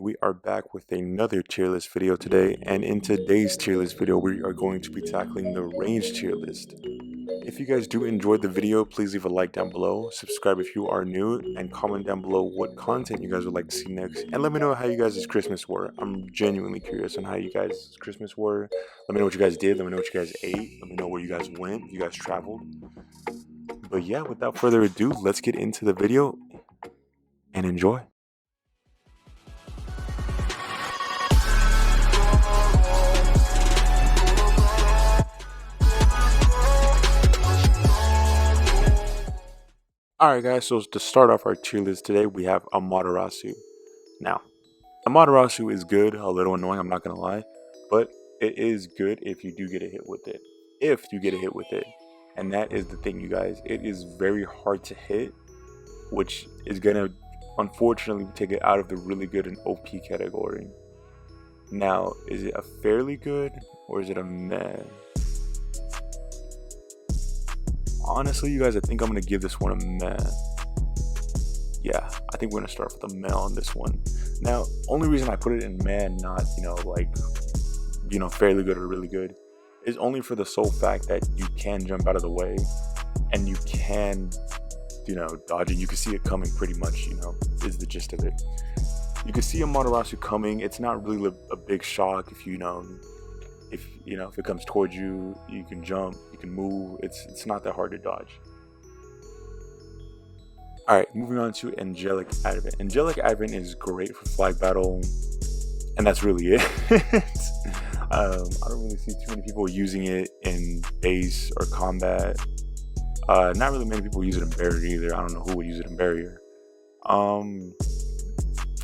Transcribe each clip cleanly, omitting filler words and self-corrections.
we are back with another tier list video today, and in today's tier list video, we are going to be tackling the range tier list. If you guys do enjoy the video, please leave a like down below, subscribe if you are new, and comment down below what content you guys would like to see next, and let me know how you guys' Christmas were. I'm genuinely curious on how you guys' Christmas were. Let me know what you guys did, let me know what you guys ate, let me know where you guys went, if you guys traveled. But yeah, without further ado, let's get into the video and enjoy. Alright guys, so to start off our tier list today, we have Amaterasu. Now, Amaterasu is good, a little annoying, I'm not gonna lie, but it is good if you do get a hit with it. If you get a hit with it. And that is the thing, you guys. It is very hard to hit, which is gonna unfortunately take it out of the really good and OP category. Now, is it a fairly good or is it a meh? Honestly, you guys, I think I'm going to give this one a meh. Yeah, I think we're going to start with a meh on this one. Now, only reason I put it in meh, not, fairly good or really good, is only for the sole fact that you can jump out of the way and you can, dodge it. You can see it coming pretty much, is the gist of it. You can see Amaterasu coming. It's not really a big shock if if it comes towards you, you can jump, you can move. It's not that hard to dodge. Alright, moving on to Angelic Advent. Angelic Advent is great for flag battle, and that's really it. I don't really see too many people using it in base or combat. Not really many people use it in barrier either. I don't know who would use it in barrier.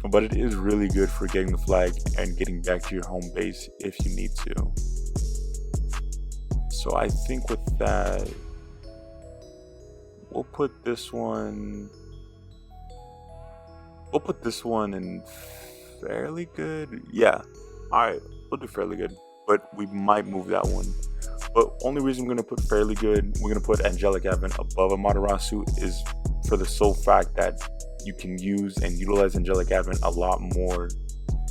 But it is really good for getting the flag and getting back to your home base if you need to. So I think with that, we'll put this one in fairly good. Yeah, alright, we'll do fairly good, but we might move that one. But only reason we're going to put fairly good, we're going to put Angelic Advent above Amaterasu, is for the sole fact that you can use and utilize Angelic Advent a lot more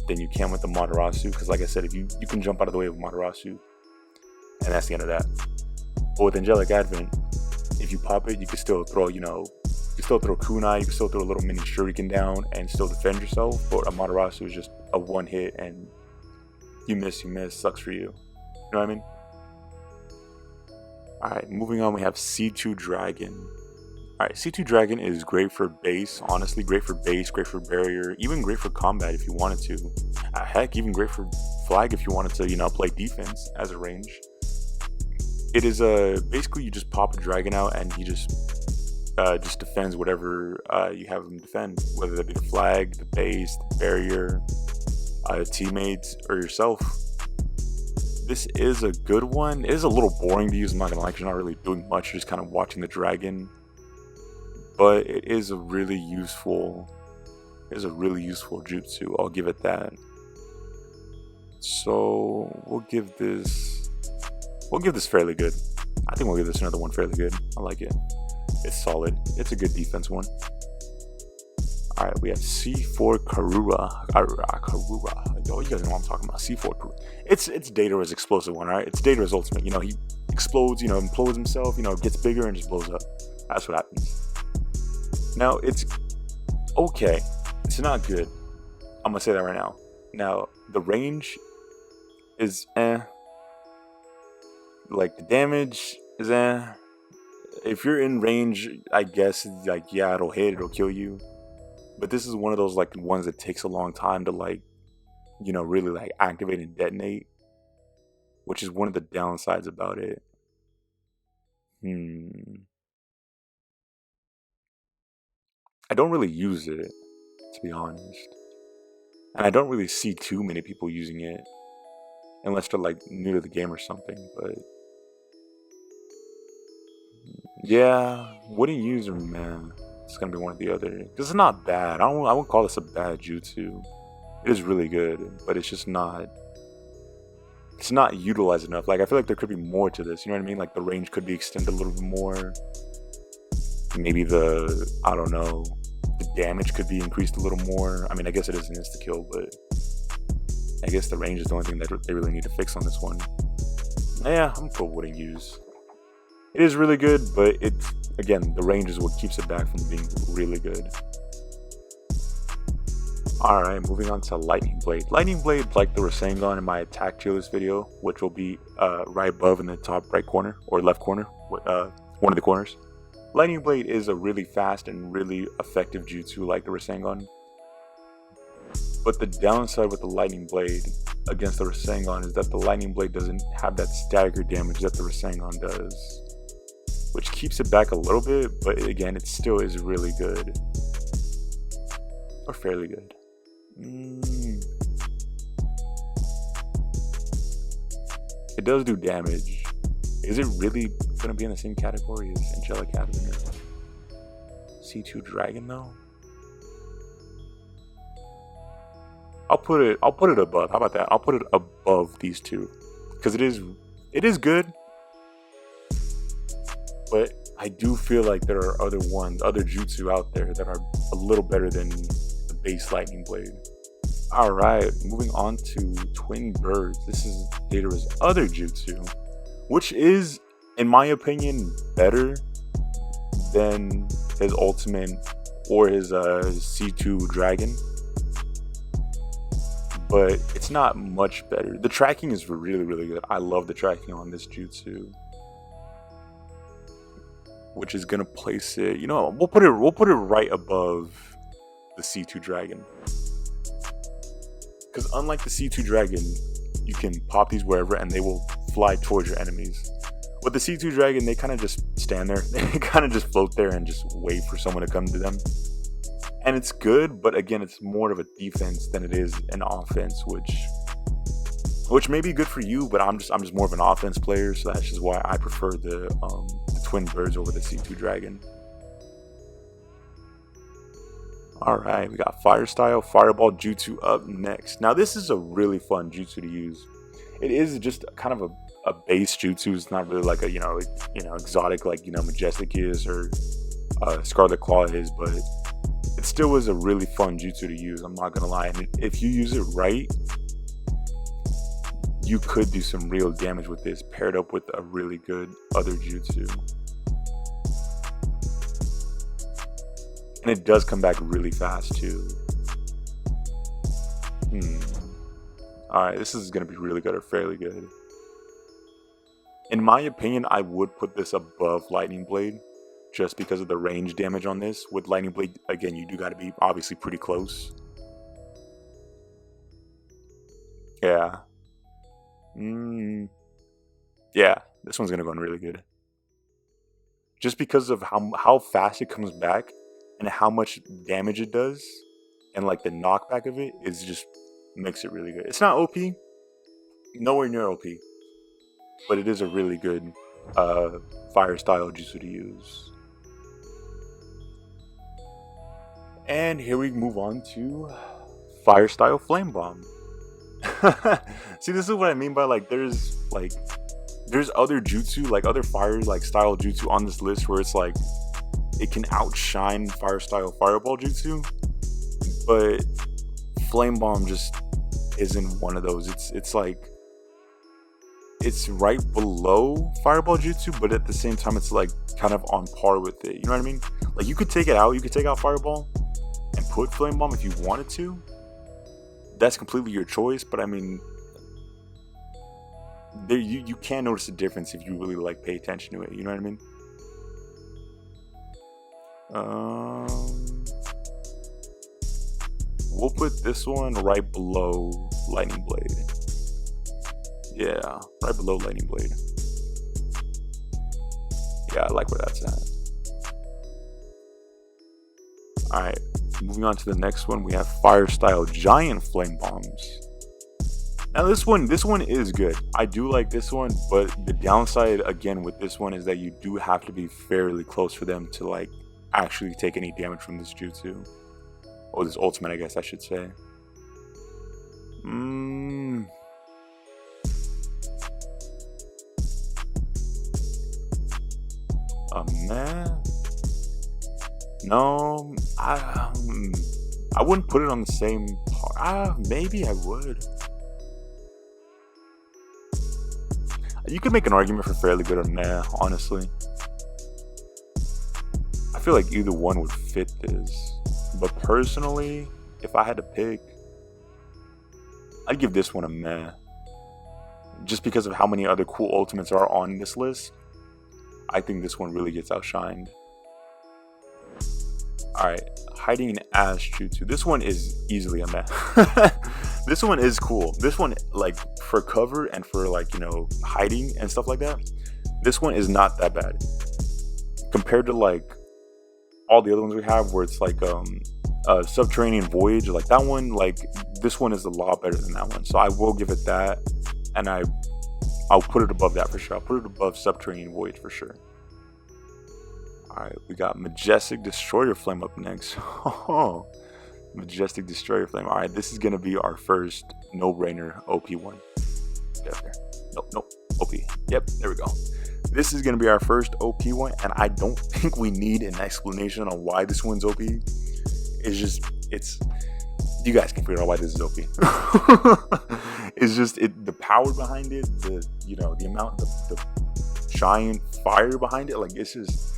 than you can with Amaterasu, because like I said, if you can jump out of the way of Amaterasu, and that's the end of that. But with Angelic Advent, if you pop it, you can still throw, you can still throw kunai, you can still throw a little mini shuriken down and still defend yourself. But Amaterasu is just a one hit and you miss, sucks for you. You know what I mean? Alright, moving on, we have C2 Dragon. Alright, C2 Dragon is great for base, honestly, great for base, great for barrier, even great for combat if you wanted to. Heck, even great for flag if you wanted to, play defense as a range. It is basically you just pop a dragon out and he just defends whatever you have him defend, whether that be the flag, the base, the barrier, teammates, or yourself. This is a good one. It is a little boring to use, I'm not gonna lie, because you're not really doing much, you're just kind of watching the dragon. But it is a really useful jutsu, I'll give it that. So we'll give this fairly good. I think we'll give this another one fairly good. I like it. It's solid. It's a good defense one. Alright, we have C4 Karura. Karura. Yo, you guys know what I'm talking about. C4 Karura. It's Datara's explosive one, alright? It's Datara's ultimate. He explodes, implodes himself, gets bigger and just blows up. That's what happens. Now, it's okay. It's not good. I'm gonna say that right now. Now, the range is like, the damage is if you're in range, I guess, yeah, it'll hit, it'll kill you. But this is one of those, ones that takes a long time to, really, activate and detonate. Which is one of the downsides about it. I don't really use it, to be honest. And I don't really see too many people using it. Unless they're, new to the game or something, but... yeah, wouldn't use them, man. It's gonna be one or the other. This is not bad. I wouldn't call this a bad jutsu. It is really good, but it's just not... it's not utilized enough. I feel like there could be more to this, you know what I mean? The range could be extended a little bit more. Maybe I don't know, the damage could be increased a little more. I mean, I guess it is an insta-kill, but I guess the range is the only thing that they really need to fix on this one. Yeah, I'm cool wouldn't use. It is really good, but it's, again, the range is what keeps it back from being really good. Alright, moving on to Lightning Blade. Lightning Blade, like the Rasengan in my attack tier list video, which will be right above in the top right corner, or left corner, one of the corners. Lightning Blade is a really fast and really effective jutsu like the Rasengan. But the downside with the Lightning Blade against the Rasengan is that the Lightning Blade doesn't have that stagger damage that the Rasengan does, which keeps it back a little bit, but again, it still is really good. Or fairly good. It does do damage. Is it really going to be in the same category as Angelic Advent? C2 Dragon though? I'll put it above. How about that? I'll put it above these two, because it is good, but I do feel like there are other jutsu out there that are a little better than the base Lightning Blade. Alright, moving on to Twin Birds. This is Datara's other jutsu, which is, in my opinion, better than his ultimate or his C2 Dragon. But it's not much better. The tracking is really, really good. I love the tracking on this jutsu, which is gonna place it, you know, we'll put it right above the C2 Dragon. Because unlike the C2 Dragon, you can pop these wherever and they will fly towards your enemies. With the C2 Dragon, they kind of just stand there. They kind of just float there and just wait for someone to come to them. And it's good, but again, it's more of a defense than it is an offense, which may be good for you, but I'm just more of an offense player, so that's just why I prefer the Twin Birds over the C2 Dragon. Alright, we got Firestyle, Fireball Jutsu up next. Now this is a really fun jutsu to use. It is just kind of a base jutsu. It's not really like a, you know, exotic like, you know, Majestic is or Scarlet Claw is, but it still is a really fun jutsu to use, I'm not gonna lie. And if you use it right, you could do some real damage with this, paired up with a really good other jutsu. And it does come back really fast too. Alright, this is gonna be really good or fairly good. In my opinion, I would put this above Lightning Blade, just because of the range damage on this. With Lightning Blade, again, you do gotta be obviously pretty close. Yeah. Yeah, this one's gonna go in really good. Just because of how fast it comes back and how much damage it does, and like the knockback of it is just makes it really good. It's not OP, nowhere near OP, but it is a really good fire style jutsu to use. And here we move on to Firestyle Flame Bomb. See, this is what I mean by like there's other jutsu, like other fire like style jutsu on this list where it's like it can outshine Firestyle Fireball jutsu, but Flame Bomb just isn't one of those. It's like it's right below Fireball jutsu, but at the same time it's like kind of on par with it. You know what I mean? Like you could take it out, you could take out Fireball and put Flame Bomb if you wanted to. That's completely your choice, but I mean, there you can notice a difference if you really like pay attention to it. You know what I mean? We'll put this one right below Lightning Blade. Yeah, right below Lightning Blade. Yeah, I like where that's at. Alright, moving on to the next one, we have Firestyle Giant Flame Bombs. Now this one is good. I do like this one, but the downside again with this one is that you do have to be fairly close for them to like actually take any damage from this jutsu. Or this ultimate, I guess I should say. Man. No, I wouldn't put it on the same par. Maybe I would. You could make an argument for fairly good or meh, honestly. I feel like either one would fit this. But personally, if I had to pick, I'd give this one a meh. Just because of how many other cool ultimates are on this list, I think this one really gets outshined. Alright, hiding in Ash Jutsu. This one is easily a meh. This one is cool. This one, like, for cover and for, like, you know, hiding and stuff like that, this one is not that bad. Compared to, like, all the other ones we have where it's like Subterranean Voyage, like that one, like this one is a lot better than that one. So I will give it that, and I'll put it above that for sure. I'll put it above Subterranean Voyage for sure. Alright, we got Majestic Destroyer Flame up next. Majestic Destroyer Flame. Alright, this is gonna be our first no-brainer OP one. Get up there. Nope, OP. Yep, there we go. This is going to be our first OP one, and I don't think we need an explanation on why this one's OP. It's you guys can figure out why this is OP. It's just the power behind it, the amount, the giant fire behind it. Like it's just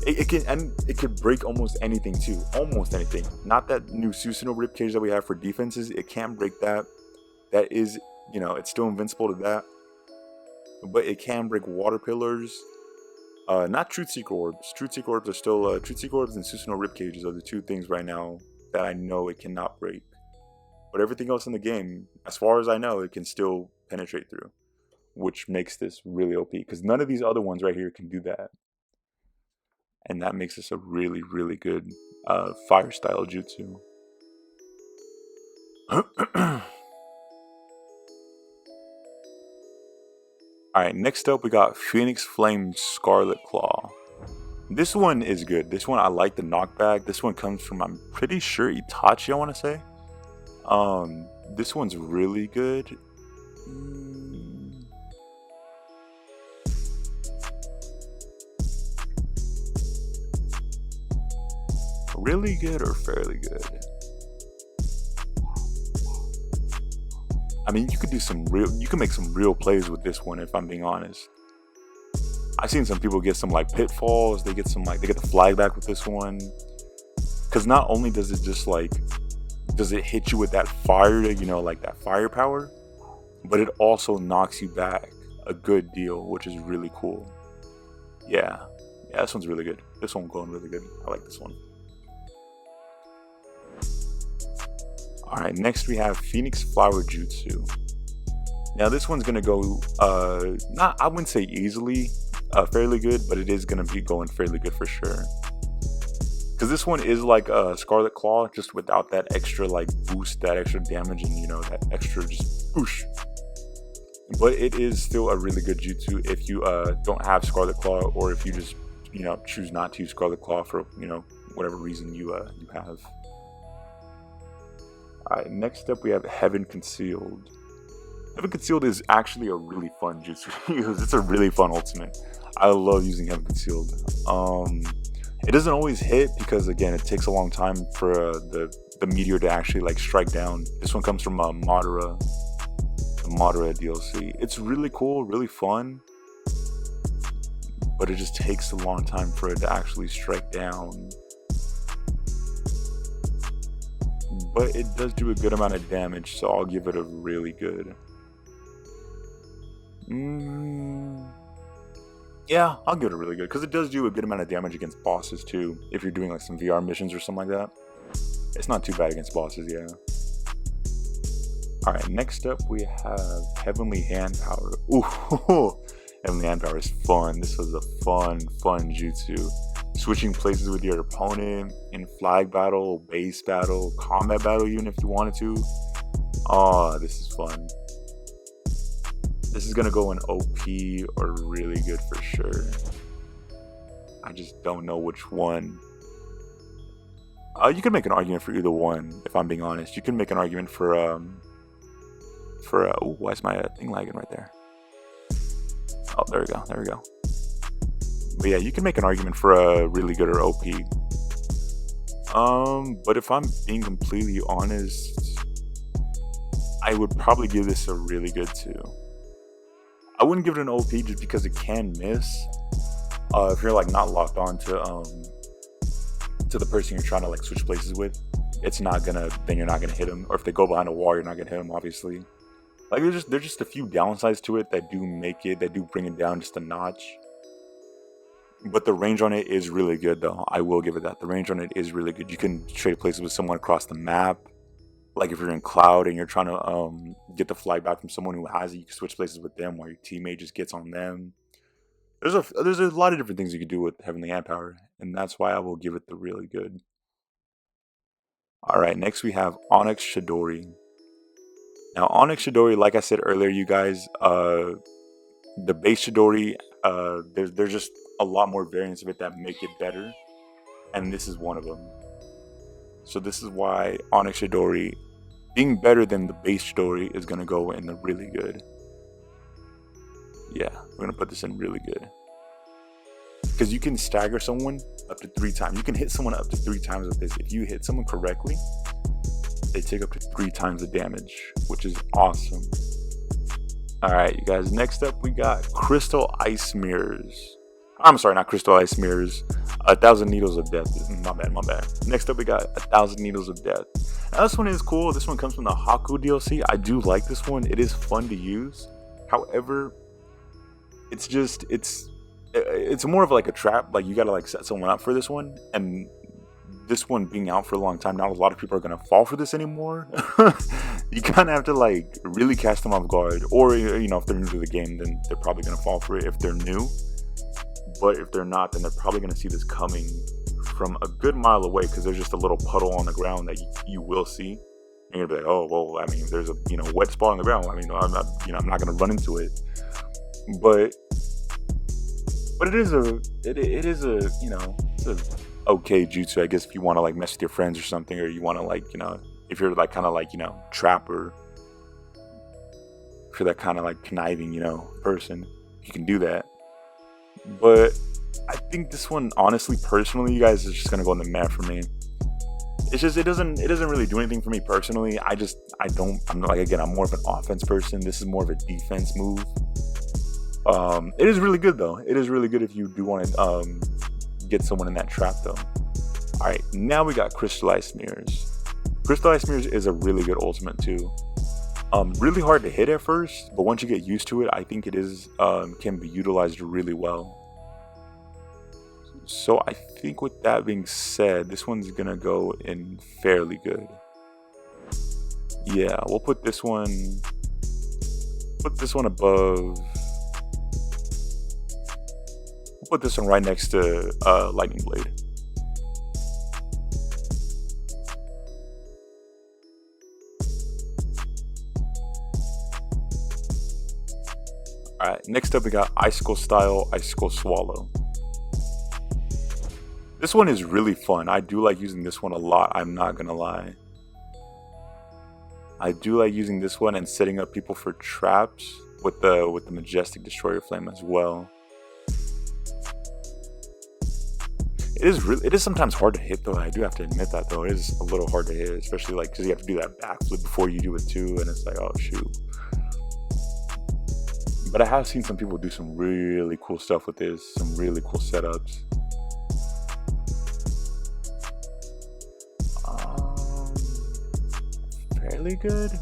it could break almost anything too, almost anything. Not that new Susano ribcage that we have for defenses. It can't break that. That is, it's still invincible to that. But it can break water pillars. Not Truth Seeker Orbs. Truth Seeker Orbs are still Truth Seeker Orbs and Susano Rib Cages are the two things right now that I know it cannot break. But everything else in the game, as far as I know, it can still penetrate through, which makes this really OP. Because none of these other ones right here can do that, and that makes this a really, really good Firestyle Jutsu. Alright, next up we got Phoenix Flame Scarlet Claw. This one is good. This one I like the knockback. This one comes from, I'm pretty sure, Itachi, I want to say. This one's really good. Really good or fairly good? I mean, you could make some real plays with this one if I'm being honest. I've seen some people get some like pitfalls, they get the flag back with this one. Cause not only does it hit you with that fire, like that firepower, but it also knocks you back a good deal, which is really cool. Yeah, this one's really good. This one's going really good. I like this one. Alright, next we have Phoenix Flower Jutsu. Now this one's gonna go, I wouldn't say easily, fairly good, but it is gonna be going fairly good for sure. Because this one is like a Scarlet Claw, just without that extra like boost, that extra damage, and that extra just whoosh. But it is still a really good jutsu if you don't have Scarlet Claw, or if you just choose not to use Scarlet Claw for whatever reason you have. Alright, next up we have Heaven Concealed. Heaven Concealed is actually a really fun jutsu to use. It's a really fun ultimate. I love using Heaven Concealed. It doesn't always hit because, again, it takes a long time for the meteor to actually like strike down. This one comes from Madara, the Madara DLC. It's really cool, really fun, but it just takes a long time for it to actually strike down. But it does do a good amount of damage, so I'll give it a really good. Yeah, I'll give it a really good, because it does do a good amount of damage against bosses too, if you're doing like some VR missions or something like that. It's not too bad against bosses, yeah. Alright, next up we have Heavenly Hand Power. Ooh, Heavenly Hand Power is fun. This was a fun jutsu. Switching places with your opponent in flag battle, base battle, combat battle, even if you wanted to. Oh, this is fun. This is gonna go in OP or really good for sure. I just don't know which one. You can make an argument for either one, if I'm being honest. You can make an argument for oh, why is my thing lagging right there? Oh, there we go. But yeah, you can make an argument for a really good or OP. But if I'm being completely honest, I would probably give this a really good 2. I wouldn't give it an OP just because it can miss. If you're like not locked on to the person you're trying to like switch places with, it's not gonna, then you're not gonna hit them. Or if they go behind a wall, you're not gonna hit them, obviously. Like there's just a few downsides to it that do bring it down just a notch. But the range on it is really good though. I will give it that. The range on it is really good. You can trade places with someone across the map. Like if you're in Cloud and you're trying to get the flag back from someone who has it, you can switch places with them while your teammate just gets on them. There's a lot of different things you can do with Heavenly Hand Power, and that's why I will give it the really good. Alright, next we have Onyx Chidori. Now Onyx Chidori, like I said earlier, you guys, the base Chidori, there's just a lot more variants of it that make it better, and this is one of them. So this is why Onyx Chidori, being better than the base Chidori, is going to go in the really good. Yeah, we're going to put this in really good. Because you can stagger someone up to 3 times. You can hit someone up to 3 times with this. If you hit someone correctly, they take up to 3 times the damage, which is awesome. Alright, you guys, next up we got Crystal Ice Mirrors. I'm sorry, not Crystal Ice Mirrors. 1,000 Needles of Death. My bad. Next up we got 1,000 Needles of Death. Now this one is cool. This one comes from the Haku DLC. I do like this one. It is fun to use. However, it's more of like a trap. Like you gotta like set someone up for this one, and this one being out for a long time, not a lot of people are gonna fall for this anymore. You kind of have to like really catch them off guard, or you know, if they're new to the game, then they're probably gonna fall for it if they're new. But if they're not, then they're probably gonna see this coming from a good mile away, because there's just a little puddle on the ground that you will see, and you're gonna be like, oh well, I mean, there's a wet spot on the ground. I mean, I'm not gonna run into it, but it is a it's a okay jutsu, I guess, if you want to like mess with your friends or something, or you want to like if you're like kind of like trapper, if you're that kind of like conniving person, you can do that. But I think this one, honestly, personally, you guys, is just gonna go in the meh for me. It's just it doesn't really do anything for me personally. I'm like, again, I'm more of an offense person. This is more of a defense move. It is really good though. It is really good if you do want to get someone in that trap though. Alright, now we got Crystal Ice Mirrors. Crystal Ice Mirrors is a really good ultimate too. Really hard to hit at first, but once you get used to it, I think it is can be utilized really well. So I think with that being said, this one's gonna go in fairly good. Yeah, we'll put this one above. We'll put this one right next to Lightning Blade. Alright, next up we got Icicle Style, Icicle Swallow. This one is really fun. I do like using this one a lot, I'm not gonna lie. I do like using this one and setting up people for traps with the Majestic Destroyer Flame as well. It is sometimes hard to hit though. I do have to admit that though. It is a little hard to hit, especially like because you have to do that backflip before you do it too, and it's like, oh shoot. But I have seen some people do some really cool stuff with this, some really cool setups. Fairly good?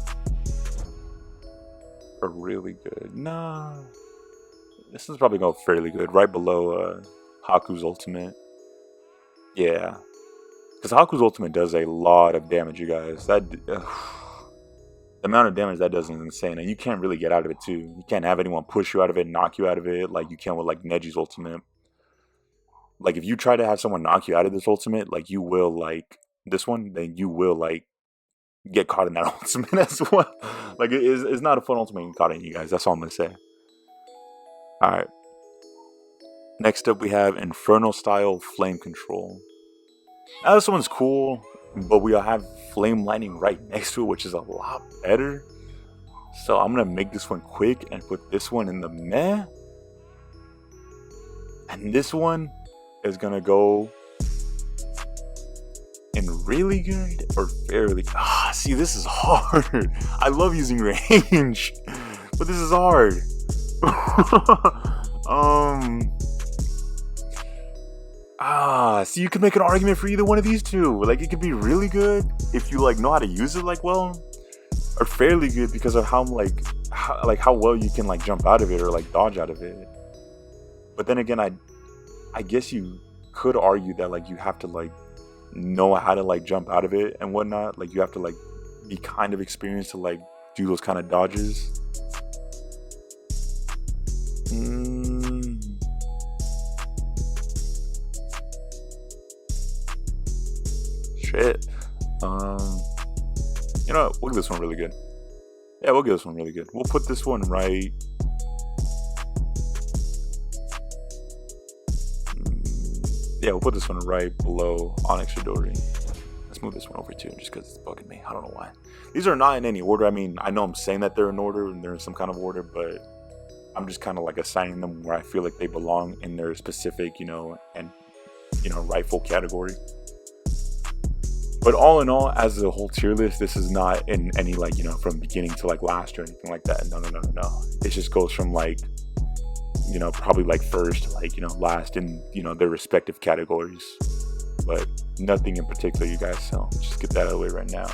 Or really good? Nah. This is probably going fairly good, right below Haku's ultimate. Yeah. Because Haku's ultimate does a lot of damage, you guys. The amount of damage that does is insane, and you can't really get out of it too. You can't have anyone push you out of it, knock you out of it, like you can with like Neji's ultimate. Like if you try to have someone knock you out of this ultimate, like you will like this one, then you will like get caught in that ultimate as well. Like it's not a fun ultimate getting caught in, you guys. That's all I'm gonna say. Alright. Next up we have Inferno Style Flame Control. Now this one's cool, but we have Flame Lightning right next to it, which is a lot better. So I'm gonna make this one quick and put this one in the meh. And this one is gonna go in really good or fairly. See, this is hard. I love using range, but this is hard. See, you could make an argument for either one of these two. Like, it could be really good if you like know how to use it like well, or fairly good because of how well you can like jump out of it or like dodge out of it. But then again, I guess you could argue that like you have to like know how to like jump out of it and whatnot. Like you have to like be kind of experienced to like do those kind of dodges. Shit. You know what? We'll give this one really good. Yeah, we'll give this one really good. We'll put this one right. Yeah, we'll put this one right below Onyx Chidori. Let's move this one over too, just because it's bugging me. I don't know why. These are not in any order. I mean, I know I'm saying that they're in order and they're in some kind of order, but I'm just kind of like assigning them where I feel like they belong in their specific, rightful category. But all in all, as a whole tier list, this is not in any from beginning to like last or anything like that. No. It just goes from like, probably like first to like, last in, their respective categories. But nothing in particular, you guys. So just get that out of the way right now.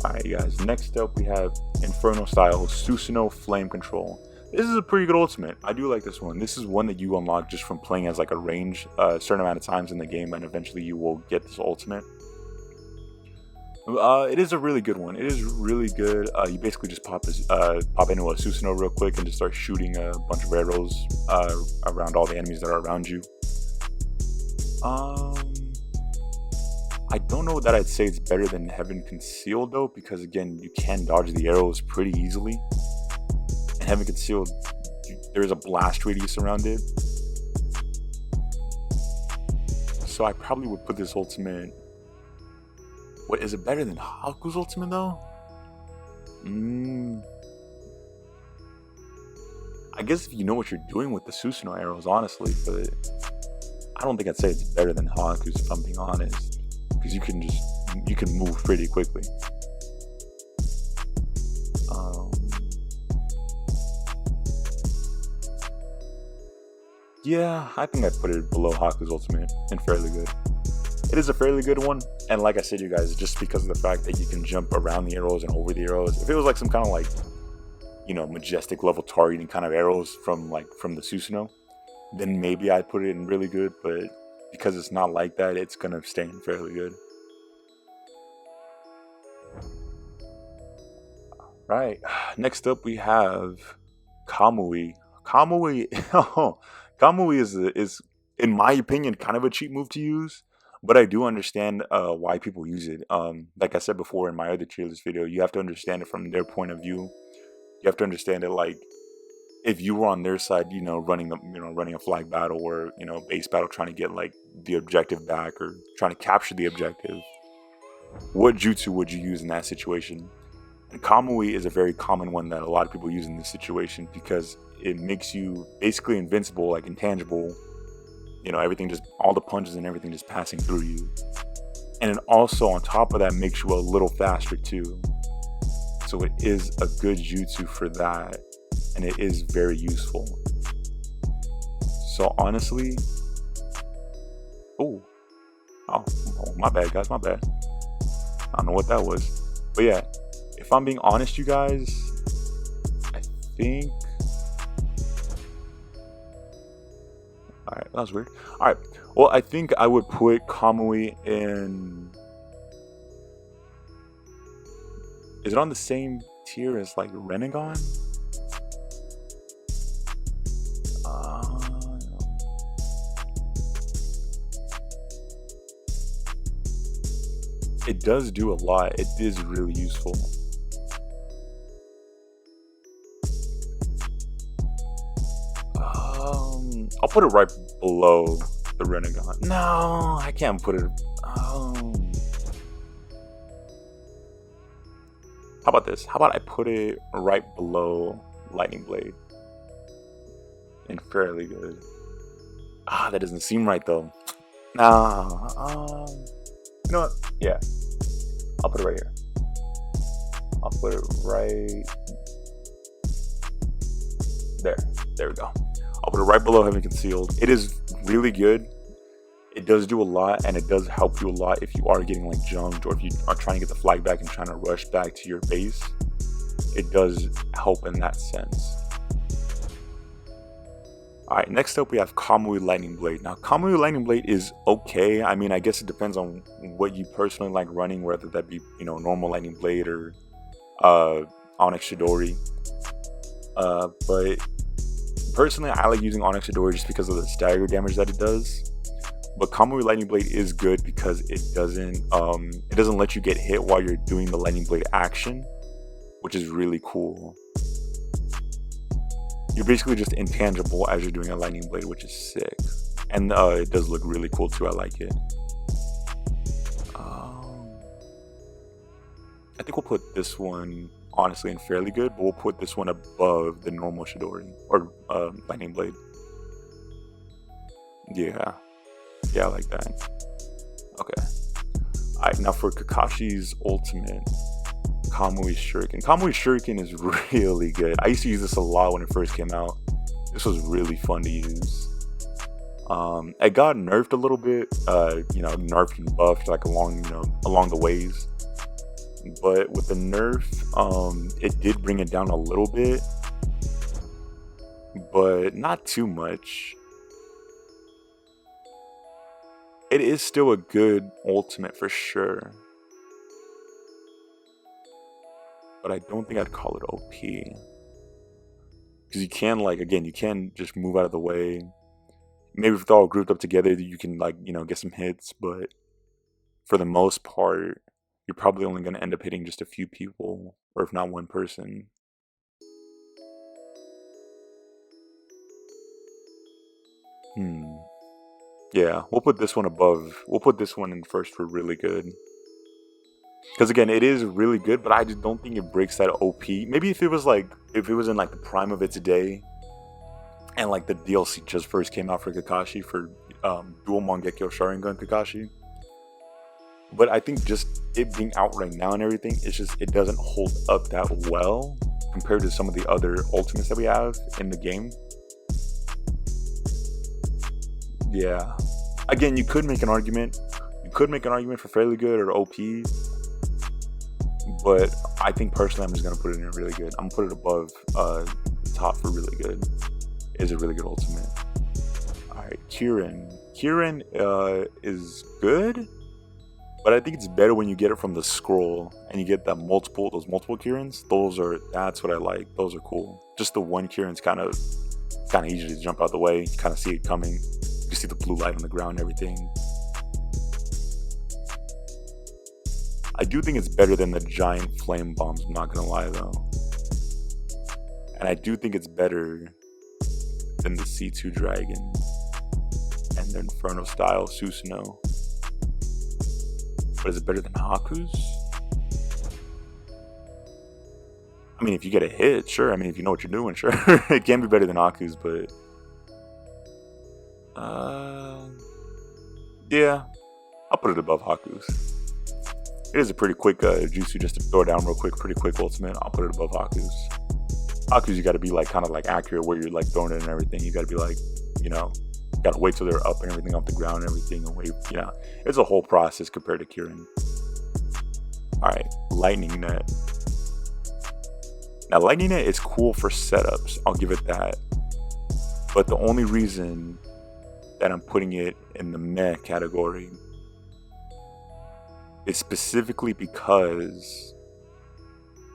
Alright, you guys. Next up, we have Inferno Style Susano Flame Control. This is a pretty good ultimate. I do like this one. This is one that you unlock just from playing as like a range a certain amount of times in the game, and eventually you will get this ultimate. It is a really good one. It is really good. You basically just pop into a Susano real quick and just start shooting a bunch of arrows around all the enemies that are around you. I don't know that I'd say it's better than Heaven Concealed though, because again, you can dodge the arrows pretty easily. And Heaven Concealed, there's a blast radius around it. So I probably would put this ultimate. What, is it better than Haku's ultimate though? I guess if you know what you're doing with the Susano arrows, honestly, but I don't think I'd say it's better than Haku's if I'm being honest, because you can move pretty quickly. Yeah, I think I'd put it below Haku's ultimate and fairly good. It is a fairly good one, and like I said, you guys, just because of the fact that you can jump around the arrows and over the arrows. If it was like some kind of like, Majestic level targeting kind of arrows from the Susano, then maybe I'd put it in really good, but because it's not like that, it's gonna stay in fairly good. Right, next up we have Kamui. Kamui is in my opinion kind of a cheap move to use, but I do understand why people use it. Like I said before in my other tier list video, you have to understand it from their point of view. You have to understand it like if you were on their side, running a flag battle or base battle, trying to get like the objective back or trying to capture the objective. What jutsu would you use in that situation? And Kamui is a very common one that a lot of people use in this situation because it makes you basically invincible, like intangible. Everything just, all the punches and everything just passing through you. And it also, on top of that, makes you a little faster too. So it is a good jutsu for that. And it is very useful. So honestly, oh, my bad, guys, my bad. I don't know what that was. But yeah, if I'm being honest, you guys, I think... Alright, that was weird. Alright, well, I think I would put Kamui in... Is it on the same tier as, like, Renegon? It does do a lot. It is really useful. I'll put it right below the Renegon. No, I can't put it. How about this? How about I put it right below Lightning Blade? And fairly good. That doesn't seem right though. Nah, you know what? Yeah, I'll put it right here. I'll put it right there. There we go. I'll put it right below Heaven Concealed. It is really good. It does do a lot, and it does help you a lot if you are getting like jumped, or if you are trying to get the flag back and trying to rush back to your base. It does help in that sense. Alright, next up we have Kamui Lightning Blade. Now, Kamui Lightning Blade is okay. I mean, I guess it depends on what you personally like running, whether that be, you know, normal Lightning Blade or Onyx Chidori. But personally, I like using Onyx Chidori just because of the stagger damage that it does. But Kamui Lightning Blade is good because it doesn't let you get hit while you're doing the Lightning Blade action, which is really cool. You're basically just intangible as you're doing a Lightning Blade, which is sick. And it does look really cool too. I like it. I think we'll put this one honestly in fairly good, but we'll put this one above the normal Chidori or Lightning Blade. Yeah, I like that. Okay. Alright, now for Kakashi's ultimate, Kamui Shuriken. Kamui Shuriken is really good. I used to use this a lot when it first came out. This was really fun to use. It got nerfed a little bit, you know, nerfed and buffed like along the ways. But with the nerf, it did bring it down a little bit, but not too much. It is still a good ultimate for sure, but I don't think I'd call it OP. Because you can, like, again, you can just move out of the way. Maybe if they're all grouped up together, you can, like, you know, get some hits, but for the most part, you're probably only going to end up hitting just a few people, or if not one person. Yeah, we'll put this one above. We'll put this one in first for really good. Because again, it is really good, but I just don't think it breaks that OP. Maybe if it was in like the prime of its day, and like the DLC just first came out for Kakashi, for Dual Mangekyo Sharingan Kakashi. But I think just it being out right now and everything, it doesn't hold up that well compared to some of the other ultimates that we have in the game. Yeah. Again, you could make an argument. You could make an argument for fairly good or OP. But I think personally, I'm just going to put it in really good. I'm going to put it above the top for really good. It is a really good ultimate. Alright, Kirin. Kirin is good. But I think it's better when you get it from the scroll and you get those multiple Kirins. That's what I like. Those are cool. Just the one Kirin's kind of easy to jump out the way. You kind of see it coming. You see the blue light on the ground and everything. I do think it's better than the giant flame bombs, I'm not gonna lie though. And I do think it's better than the C2 dragon and the Inferno style Susano. But is it better than Haku's? I mean, if you get a hit, sure. I mean, if you know what you're doing, sure. It can be better than Haku's, but yeah, I'll put it above Haku's. It is a pretty quick jutsu, just to throw it down real quick, pretty quick ultimate. I'll put it above Haku's. Haku's, you gotta be like kind of like accurate where you're like throwing it and everything. You gotta be like, you know, gotta wait till they're up and everything off the ground and everything, and wait, you know, it's a whole process compared to Kirin. Alright, Lightning Net. Now, Lightning Net is cool for setups, I'll give it that. But the only reason that I'm putting it in the meh category is specifically because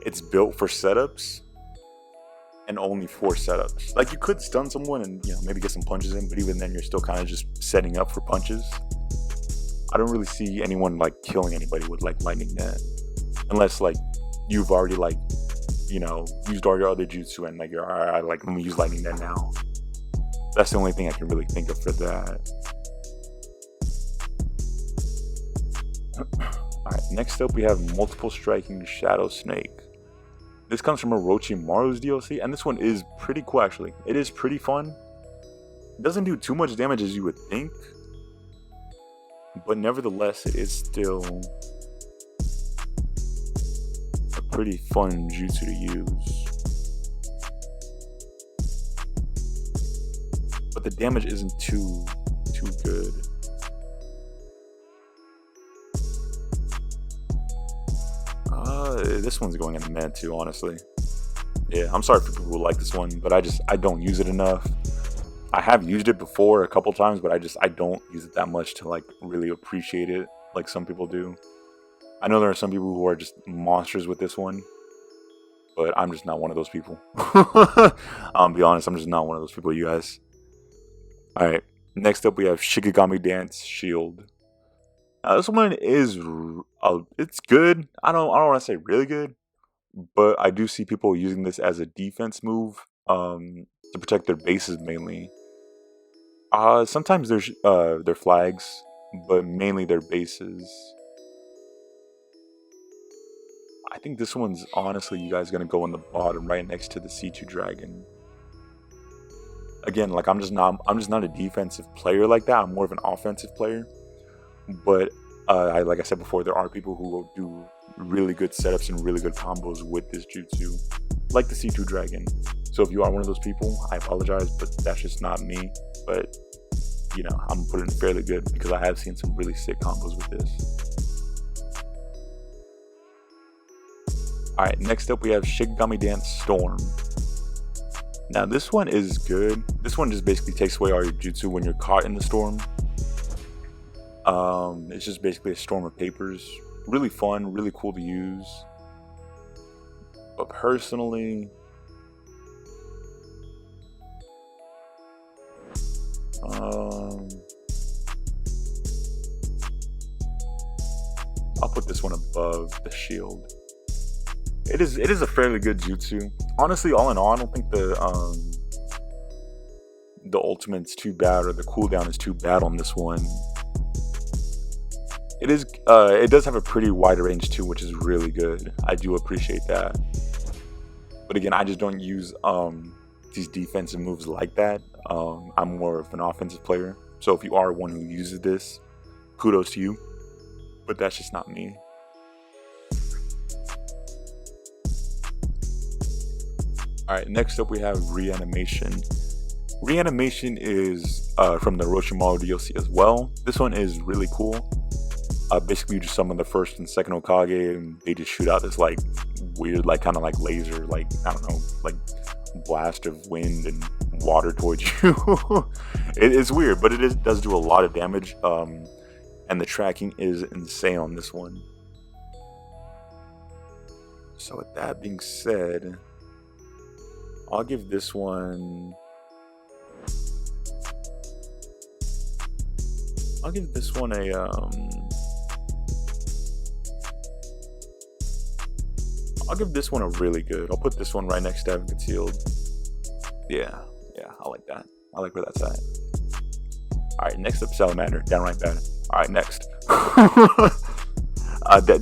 it's built for setups and only for setups. Like, you could stun someone and, you know, maybe get some punches in, but even then you're still kind of just setting up for punches. I don't really see anyone like killing anybody with like Lightning Net, unless like you've already like, you know, used all your other jutsu and like you're alright, like let me use Lightning Net now. That's the only thing I can really think of for that. Alright, next up we have Multiple Striking Shadow Snake. This comes from Orochimaru's DLC, and this one is pretty cool actually. It is pretty fun. It doesn't do too much damage as you would think, but nevertheless, it is still a pretty fun jutsu to use. But the damage isn't too good. This one's going in the mid too, honestly. Yeah, I'm sorry for people who like this one, but I don't use it enough. I have used it before a couple times, but I don't use it that much to like really appreciate it like some people do. I know there are some people who are just monsters with this one, but I'm just not one of those people. I'll be honest, I'm just not one of those people, you guys. Alright, next up we have Shigami Dance Shield. Now this one is, it's good. I don't want to say really good, but I do see people using this as a defense move, to protect their bases mainly. Sometimes there's their flags, but mainly their bases. I think this one's honestly, you guys, gonna go on the bottom right next to the C2 Dragon. Again, like I'm just not a defensive player like that. I'm more of an offensive player. But like I said before, there are people who will do really good setups and really good combos with this jutsu, like the C2 Dragon. So if you are one of those people, I apologize, but that's just not me. But you know, I'm putting it fairly good because I have seen some really sick combos with this. Alright, next up we have Shigami Dance Storm. Now this one is good. This one just basically takes away all your jutsu when you're caught in the storm. It's just basically a storm of papers. Really fun, really cool to use. But personally, I'll put this one above the shield. It is a fairly good jutsu. Honestly, all in all, I don't think the ultimate's too bad, or the cooldown is too bad on this one. It does have a pretty wide range too, which is really good. I do appreciate that. But again, I just don't use these defensive moves like that. I'm more of an offensive player. So if you are one who uses this, kudos to you. But that's just not me. Alright, next up we have Reanimation. Reanimation is from the Orochimaru DLC as well. This one is really cool. Basically you just summon the first and second Hokage, and they just shoot out this like weird, like kind of like laser, like I don't know, like blast of wind and water towards you. It's weird, but it does do a lot of damage, and the tracking is insane on this one. So with that being said, I'll give this one a I'll give this one a really good. I'll put this one right next to Heaven Concealed. Yeah, I like that. I like where that's at. Alright, next up, Salamander. Downright bad. Alright, next.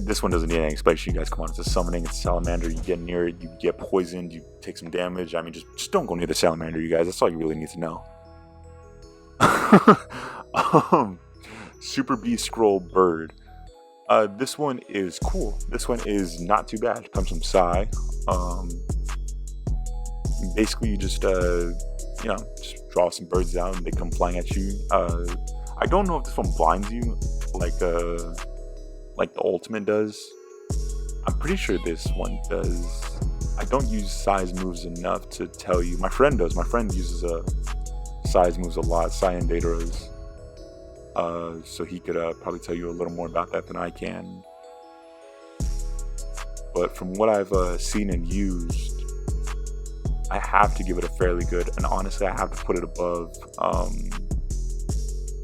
This one doesn't need any explanation, you guys. Come on, it's a summoning, it's Salamander. You get near it, you get poisoned, you take some damage. I mean, just don't go near the Salamander, you guys. That's all you really need to know. Super B Scroll Bird. This one is cool. This one is not too bad. It comes from Psy. Basically, you just just draw some birds out and they come flying at you. I don't know if this one blinds you like the ultimate does. I'm pretty sure this one does. I don't use Psy's moves enough to tell you. My friend does. My friend uses Psy's moves a lot. Psy and Data's. So he could probably tell you a little more about that than I can. But from what I've seen and used, I have to give it a fairly good, and honestly I have to put it above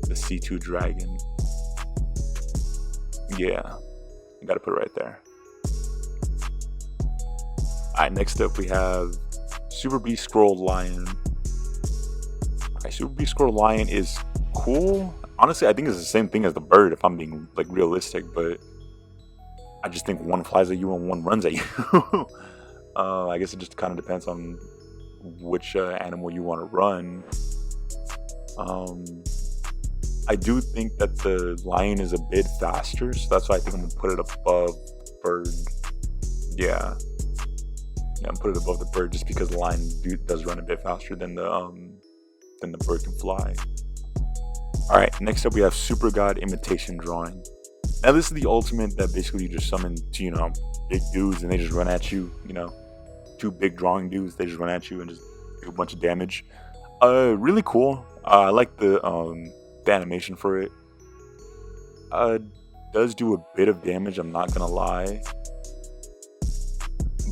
the C2 Dragon. Yeah, I gotta put it right there. Alright, next up we have Super B Scroll Lion. Alright, Super B Scroll Lion is cool. Honestly, I think it's the same thing as the bird, if I'm being like realistic, but I just think one flies at you and one runs at you. I guess it just kind of depends on which animal you want to run. I do think that the lion is a bit faster, so that's why I think I'm gonna put it above bird. Yeah, I'm put it above the bird just because the lion does run a bit faster than the bird can fly. All right, next up we have Super God Imitation Drawing. Now this is the ultimate that basically you just summon to, big dudes and they just run at you. Two big drawing dudes, they just run at you and just do a bunch of damage. Really cool. I like the animation for it. Does do a bit of damage, I'm not gonna lie.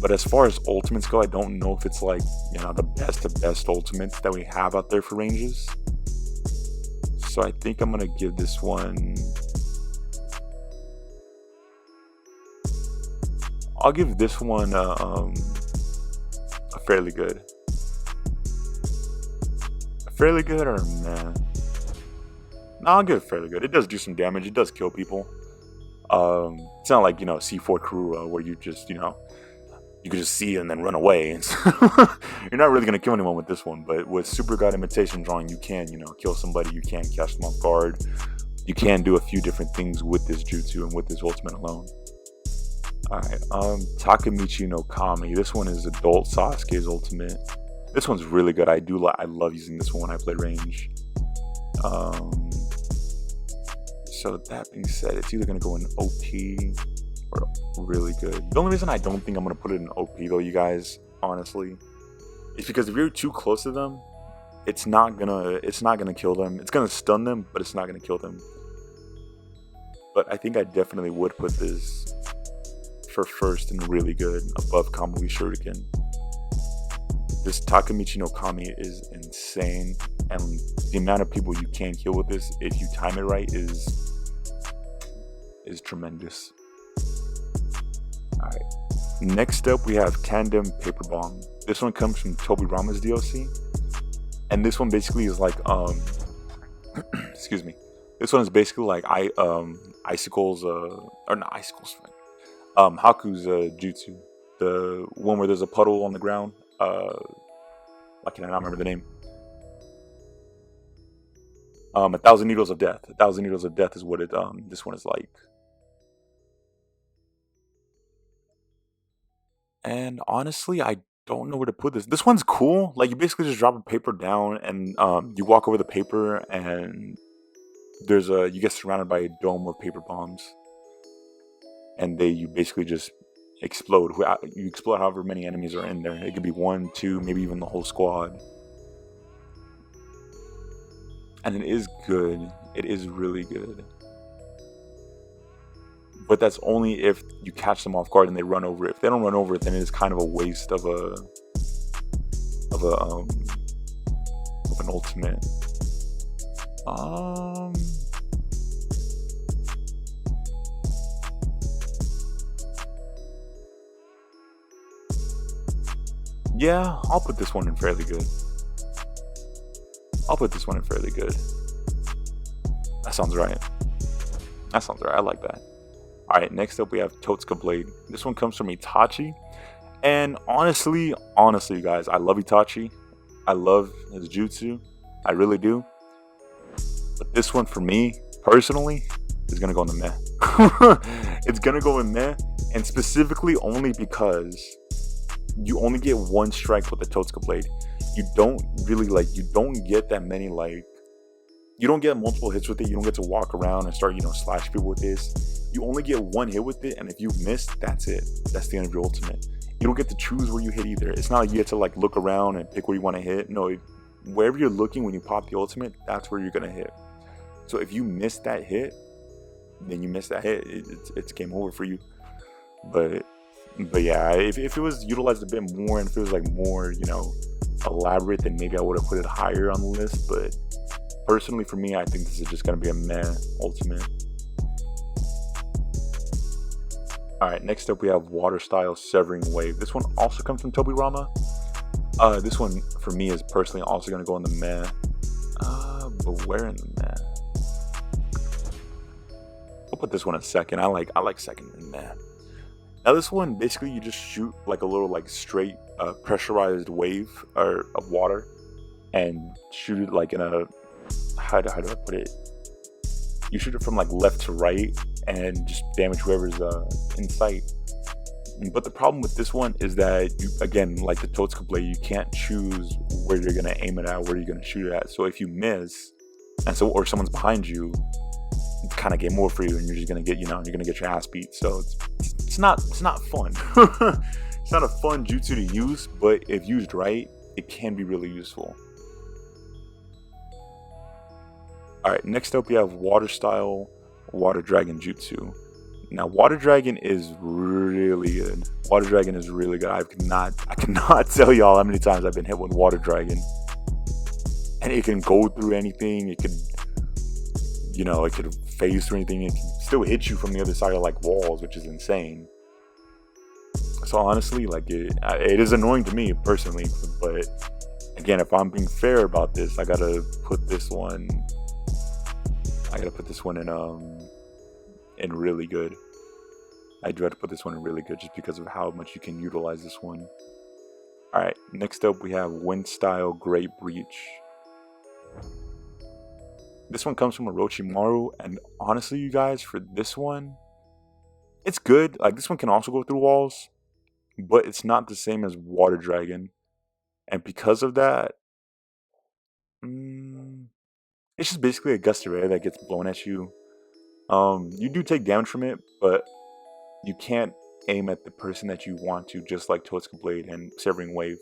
But as far as ultimates go, I don't know if it's like, the best ultimates that we have out there for ranges. So I think I'm gonna give this one, I'll give this one a fairly good. Fairly good or meh? No, I'll give it fairly good. It does do some damage. It does kill people. It's not like, C4 Kurura where you just, you can just see it and then run away. You're not really going to kill anyone with this one. But with Super God Imitation Drawing, you can, kill somebody. You can catch them off guard. You can do a few different things with this jutsu and with this ultimate alone. Alright, Takamichi no Kami. This one is Adult Sasuke's ultimate. This one's really good. I love using this one when I play range. So that being said, it's either going to go in OP or really good. The only reason I don't think I'm going to put it in OP though, you guys, honestly, is because if you're too close to them, it's not gonna kill them. It's gonna stun them, but it's not gonna kill them. But I think I definitely would put this for first and really good above Kamui Shuriken. This Takamichi no Kami is insane, and the amount of people you can kill with this if you time it right is tremendous. Alright, next up we have Tandem Paper Bomb. This one comes from Tobirama's DLC, and this one basically is like excuse me. This one is basically like Icicle's or not Icicle's, Haku's jutsu, the one where there's a puddle on the ground. Why can I not remember the name? 1,000 Needles of Death. 1,000 Needles of Death is what it this one is like. And honestly, I don't know where to put this. This one's cool. Like, you basically just drop a paper down and you walk over the paper and you get surrounded by a dome of paper bombs. And you basically just explode. You explode however many enemies are in there. It could be 1, 2, maybe even the whole squad. And it is good. It is really good. But that's only if you catch them off guard and they run over it. If they don't run over it, then it is kind of a waste of an ultimate. Yeah, I'll put this one in fairly good. That sounds right. I like that. Alright, next up we have Totsuka Blade. This one comes from Itachi. And honestly, you guys, I love Itachi. I love his jutsu. I really do. But this one for me, personally, is going to go in the meh. It's going to go in meh. And specifically only because you only get one strike with the Totsuka Blade. You don't get that many, you don't get multiple hits with it. You don't get to walk around and start, slash people with this. You only get one hit with it, and if you miss, that's it. That's the end of your ultimate. You don't get to choose where you hit either. It's not like you get to look around and pick where you want to hit. No, wherever you're looking when you pop the ultimate, that's where you're gonna hit. So if you miss that hit, then you miss that hit. It's game over for you. But yeah, if it was utilized a bit more and if it was more, elaborate, then maybe I would have put it higher on the list. But personally, for me, I think this is just gonna be a meh ultimate. Alright, next up we have Water Style Severing Wave. This one also comes from Tobirama. This one for me is personally also gonna go in the meh. But where in the meh? I'll put this one in second. I like second in meh. Now this one, basically you just shoot a little straight pressurized wave of water and shoot it in a, how do I put it? you shoot it from like left to right and just damage whoever's in sight. But the problem with this one is that you, again, like the Totsuka blade, you can't choose where you're gonna aim it at, where you're gonna shoot it at. So if you miss, or someone's behind you, it's kind of game over for you, and you're just gonna get, you're gonna get your ass beat. So it's not fun. It's not a fun jutsu to use, but if used right, it can be really useful. All right, next up we have Water Style Water Dragon Jutsu. Now, Water Dragon is really good. Water Dragon is really good. I cannot tell y'all how many times I've been hit with Water Dragon. And it can go through anything. It could, it could phase through anything. It can still hit you from the other side of like walls, which is insane. So honestly, like it is annoying to me personally. But again, if I'm being fair about this, I gotta put this one in really good. I do have to put this one in really good just because of how much you can utilize this one. Alright, next up we have Wind Style Grape Breach. This one comes from Orochimaru, and honestly, you guys, for this one, it's good. Like, this one can also go through walls, but it's not the same as Water Dragon. And because of that, it's just basically a gust of air that gets blown at you. You do take damage from it, but you can't aim at the person that you want to, just like Totsuka Blade and Severing Wave.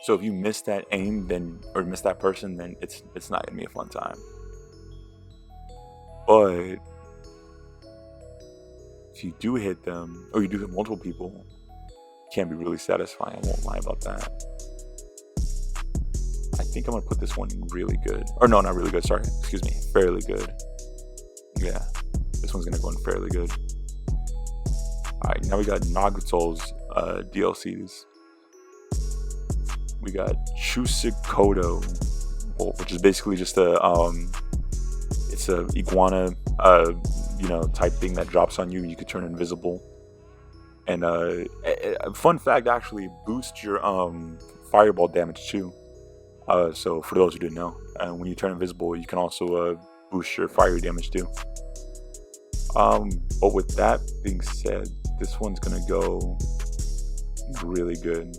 So if you miss that aim, or miss that person, then it's not gonna be a fun time. But if you do hit them, or you do hit multiple people, it can be really satisfying. I won't lie about that. I think I'm gonna put this one really good. Or no, not really good, sorry. Excuse me. Fairly good. Yeah. This one's gonna go in fairly good. Alright, now we got Naruto's DLCs. We got Chusikodo, which is basically just it's a iguana type thing that drops on you. You could turn invisible. And a fun fact, actually, boosts your fireball damage too. So for those who didn't know, when you turn invisible, you can also boost your fire damage too. But with that being said, this one's gonna go really good,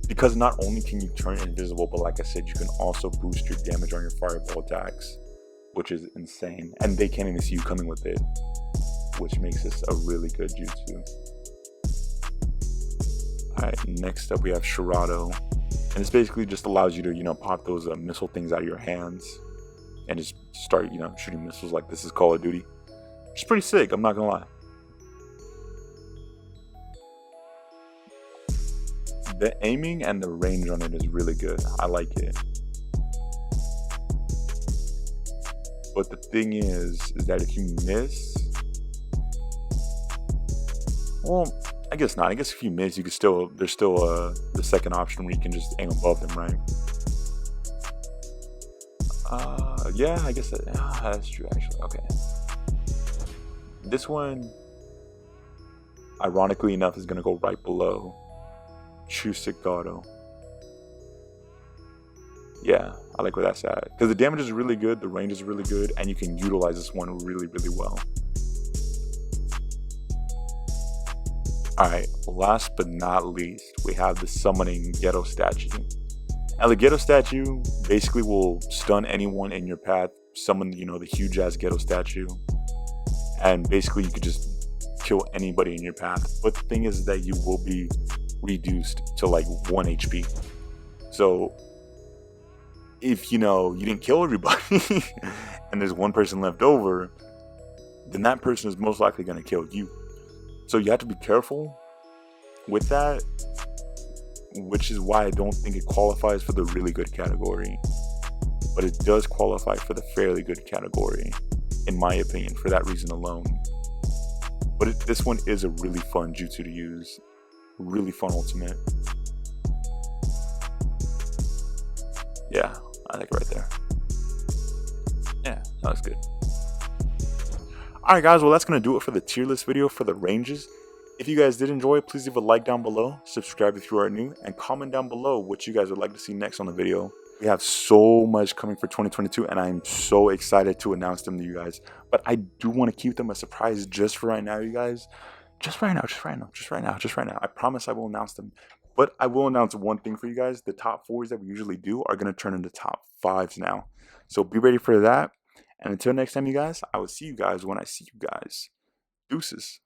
because not only can you turn invisible, but like I said, you can also boost your damage on your fireball attacks, which is insane. And they can't even see you coming with it, which makes this a really good jutsu. Alright, next up we have Shirado. And this basically just allows you to, pop those missile things out of your hands and just start, shooting missiles like this is Call of Duty. Which is pretty sick, I'm not gonna lie. The aiming and the range on it is really good. I like it. But the thing is that if you miss, well, I guess not. I guess if you miss, you could there's still the second option where you can just aim above them, right? Yeah, I guess that's true actually. Okay. This one, ironically enough, is gonna go right below Chusikodo. Yeah, I like where that's at. Because the damage is really good, the range is really good, and you can utilize this one really, really well. Alright, last but not least, we have the summoning Ghetto statue. Now the Ghetto statue basically will stun anyone in your path, summon, the huge ass Ghetto statue, and basically you could just kill anybody in your path. But the thing is that you will be reduced to like 1 HP. So if you didn't kill everybody and there's one person left over, then that person is most likely going to kill you. So you have to be careful with that, which is why I don't think it qualifies for the really good category. But it does qualify for the fairly good category, in my opinion, for that reason alone. But this one is a really fun jutsu to use. Really fun ultimate. Yeah, I like it right there. Yeah, that looks good. Alright guys, well that's going to do it for the tier list video for the ranges. If you guys did enjoy, please leave a like down below, subscribe if you are new, and comment down below what you guys would like to see next on the video. We have so much coming for 2022, and I'm so excited to announce them to you guys. But I do want to keep them a surprise just for right now, you guys. Just right now, just right now, just right now, just right now. I promise I will announce them. But I will announce one thing for you guys. The top fours that we usually do are going to turn into top fives now. So be ready for that. And until next time, you guys, I will see you guys when I see you guys. Deuces.